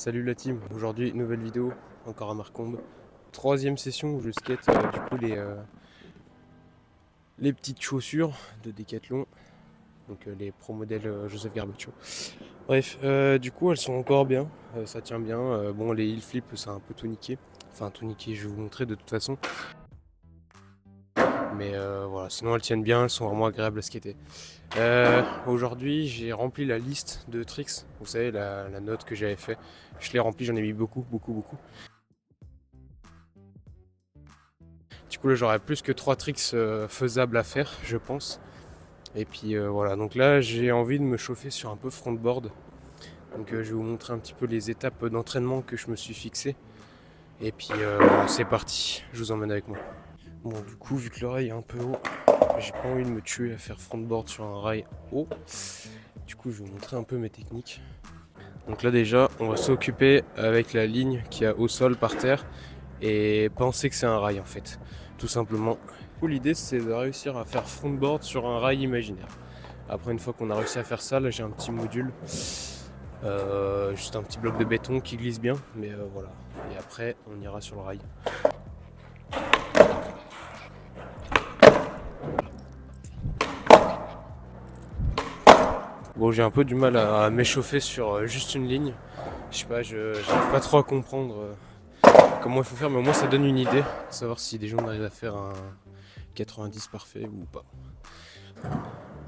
Salut la team, aujourd'hui nouvelle vidéo, encore à Marcombe. Troisième session où je skate du coup les petites chaussures de Decathlon, donc les pro modèles Joseph Garbuccio. Bref, du coup elles sont encore bien, ça tient bien. Bon, les heel flips ça a un peu tout niqué, enfin tout niqué, je vais vous montrer de toute façon. Mais voilà, sinon elles tiennent bien, elles sont vraiment agréables à skater. Aujourd'hui j'ai rempli la liste de tricks, vous savez la note que j'avais fait, je l'ai remplie, j'en ai mis beaucoup. Du coup là j'aurais plus que 3 tricks faisables à faire je pense. Et puis voilà, donc là j'ai envie de me chauffer sur un peu frontboard. Donc je vais vous montrer un petit peu les étapes d'entraînement que je me suis fixé. Et puis voilà, c'est parti, je vous emmène avec moi. Bon du coup vu que le rail est un peu haut, j'ai pas envie de me tuer à faire frontboard sur un rail haut. Du coup je vais vous montrer un peu mes techniques. Donc là déjà on va s'occuper avec la ligne qu'il y a au sol par terre et penser que c'est un rail en fait, tout simplement. L'idée c'est de réussir à faire frontboard sur un rail imaginaire. Après une fois qu'on a réussi à faire ça, là j'ai un petit module, juste un petit bloc de béton qui glisse bien, mais voilà. Et après on ira sur le rail. Bon, j'ai un peu du mal à m'échauffer sur juste une ligne. Je sais pas, j'arrive pas trop à comprendre comment il faut faire, mais au moins ça donne une idée, savoir si des gens arrivent à faire un 90 parfait ou pas.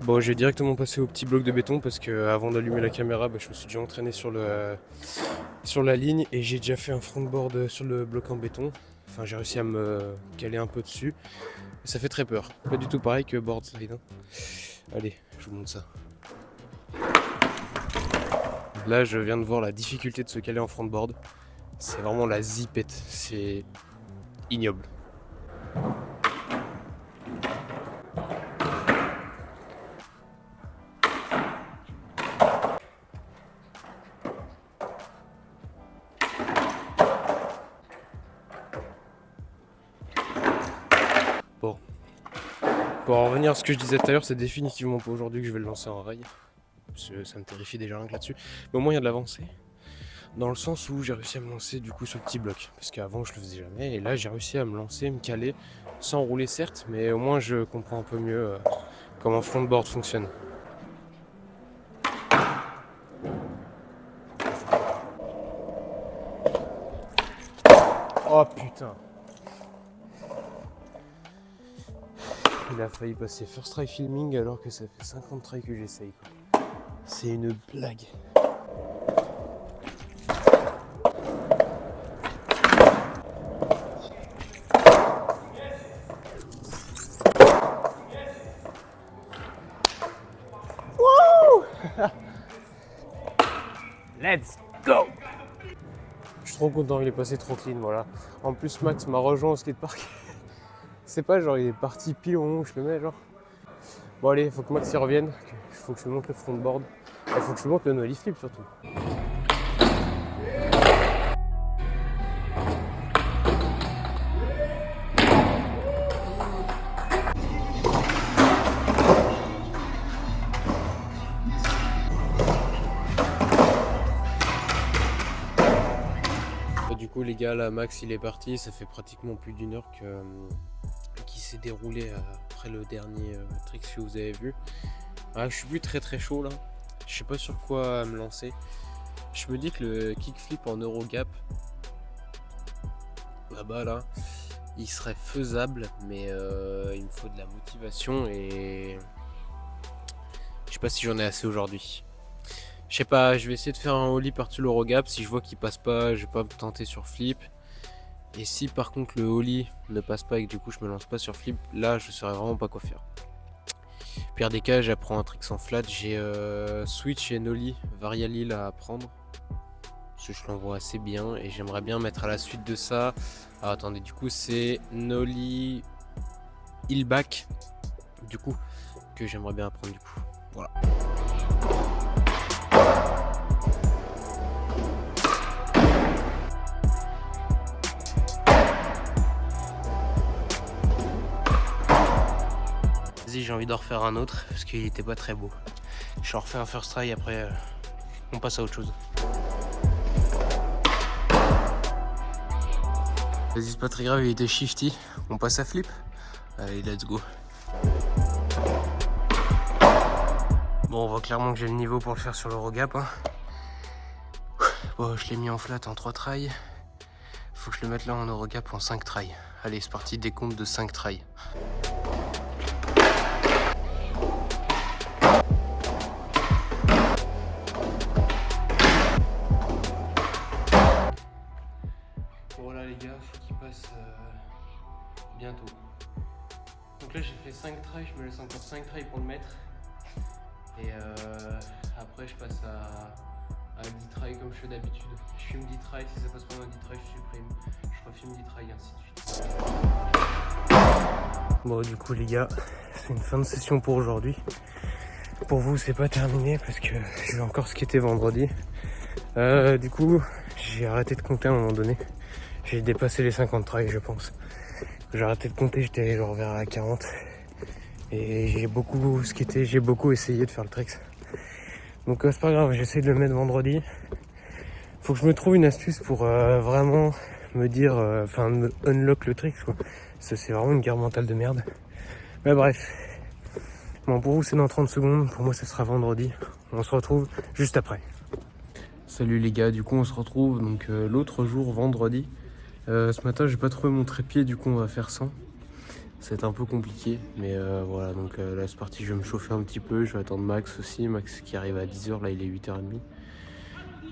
Bon, je vais directement passer au petit bloc de béton parce que avant d'allumer la caméra, je me suis déjà entraîné sur la ligne et j'ai déjà fait un frontboard sur le bloc en béton. Enfin, j'ai réussi à me caler un peu dessus. Et ça fait très peur. Pas du tout pareil que board slide. Allez, je vous montre ça. Là, je viens de voir la difficulté de se caler en frontboard. C'est vraiment la zipette. C'est ignoble. Bon. Pour en revenir à ce que je disais tout à l'heure, c'est définitivement pas aujourd'hui que je vais le lancer en rail. Parce que ça me terrifie déjà rien que là-dessus. Mais au moins il y a de l'avancée. Dans le sens où j'ai réussi à me lancer du coup sur le petit bloc. Parce qu'avant je le faisais jamais. Et là j'ai réussi à me lancer, me caler, sans rouler certes, mais au moins je comprends un peu mieux comment frontboard fonctionne. Oh putain! Il a failli passer first try filming alors que ça fait 50 tries que j'essaye. C'est une blague. Wouh! Let's go! Je suis trop content, il est passé trop clean, voilà. En plus Max m'a rejoint au skatepark. C'est pas genre il est parti pile au moment où je le mets genre. Bon allez, il faut que Max y revienne. Il faut que je lui montre le frontboard. Il faut que je lui montre le nollie flip surtout. Du coup les gars, là Max il est parti, ça fait pratiquement plus d'une heure qu'il s'est déroulé après le dernier trick que vous avez vu. Ah, je suis plus très chaud là, je sais pas sur quoi me lancer. Je me dis que le kickflip en Eurogap, là-bas là, il serait faisable, mais il me faut de la motivation et je sais pas si j'en ai assez aujourd'hui. Je sais pas, je vais essayer de faire un ollie par-dessus l'Eurogap. Si je vois qu'il passe pas, je vais pas me tenter sur flip. Et si par contre le ollie ne passe pas et que du coup je me lance pas sur flip, là je saurais vraiment pas quoi faire. Pire des cas, j'apprends un trick sans flat. J'ai switch et nollie varialil à apprendre. Parce que je l'envoie assez bien et j'aimerais bien mettre à la suite de ça. Alors attendez, du coup c'est nollie heel back. Du coup, que j'aimerais bien apprendre du coup. Voilà. Vas-y, j'ai envie d'en refaire un autre parce qu'il était pas très beau. Je refais un first try, après on passe à autre chose. Vas-y, c'est pas très grave, il était shifty. On passe à flip. Allez, let's go. Bon, on voit clairement que j'ai le niveau pour le faire sur l'Eurogap. Hein. Bon, je l'ai mis en flat en 3 tries. Faut que je le mette là en Eurogap en 5 tries. Allez, c'est parti, décompte de 5 tries. Voilà les gars, faut qu'il passe bientôt. Donc là j'ai fait 5 tries, je me laisse encore 5 tries pour le mettre. Et après je passe à 10 tries comme je fais d'habitude. Je filme 10 tries, si ça passe pas dans 10 tries je supprime. Je refilme 10 tries, ainsi de suite. Bon du coup les gars, c'est une fin de session pour aujourd'hui. Pour vous c'est pas terminé parce que je vais encore skater vendredi. Du coup j'ai arrêté de compter à un moment donné. J'ai dépassé les 50 tries je pense. J'ai arrêté de compter, j'étais genre vers la 40. Et j'ai beaucoup skaté, j'ai beaucoup essayé de faire le tricks. Donc c'est pas grave, j'essaie de le mettre vendredi. Faut que je me trouve une astuce pour vraiment me dire, me unlock le tricks quoi. Ça c'est vraiment une guerre mentale de merde. Mais bref. Bon pour vous c'est dans 30 secondes, pour moi ça sera vendredi. On se retrouve juste après. Salut les gars, du coup on se retrouve donc l'autre jour vendredi. Ce matin j'ai pas trouvé mon trépied, du coup on va faire 100. C'est un peu compliqué, mais voilà, donc là c'est parti, je vais me chauffer un petit peu, je vais attendre Max aussi, Max qui arrive à 10h, là il est 8h30.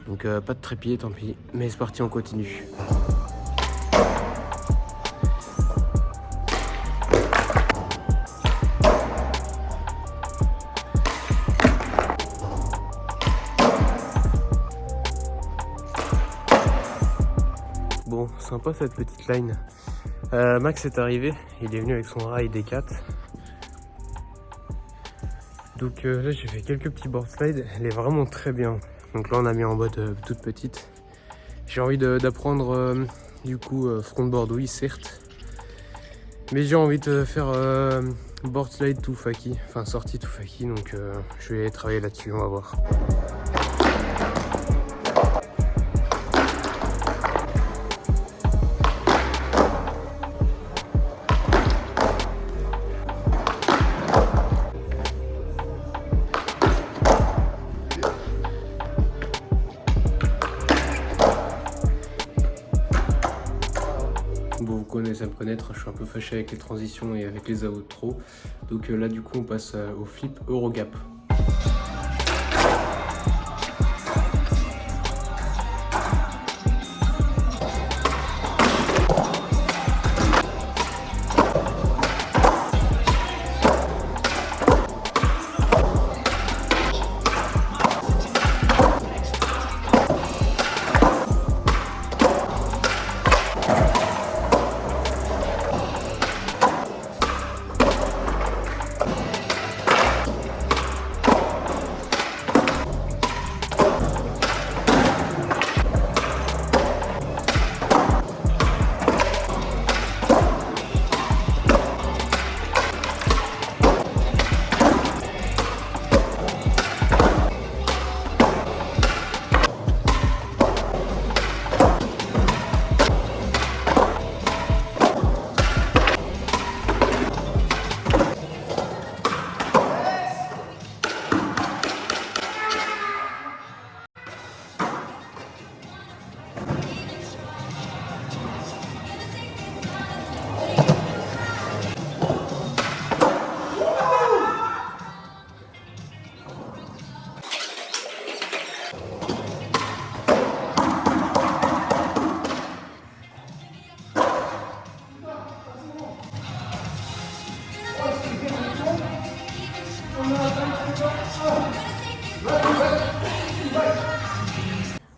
Donc pas de trépied, tant pis, mais c'est parti, on continue. Bon, sympa cette petite line. Max est arrivé, il est venu avec son rail D4. Donc là j'ai fait quelques petits board slides, elle est vraiment très bien. Donc là on a mis en botte toute petite. J'ai envie d'apprendre du coup frontboard, oui certes. Mais j'ai envie de faire board slide tout faki, enfin sortie tout faki, donc je vais travailler là-dessus, on va voir. Bon, vous connaissez à me connaître, je suis un peu fâché avec les transitions et avec les outros. Donc là du coup on passe au flip Eurogap.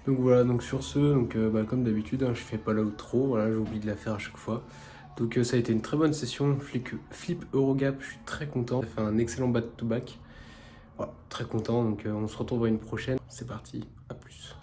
Donc voilà, donc sur ce, donc, comme d'habitude, hein, je fais pas l'outro, voilà, j'oublie de la faire à chaque fois. Donc ça a été une très bonne session, flip Eurogap, je suis très content, j'ai fait un excellent back-to-back. Voilà, très content, donc on se retrouve à une prochaine. C'est parti, à plus.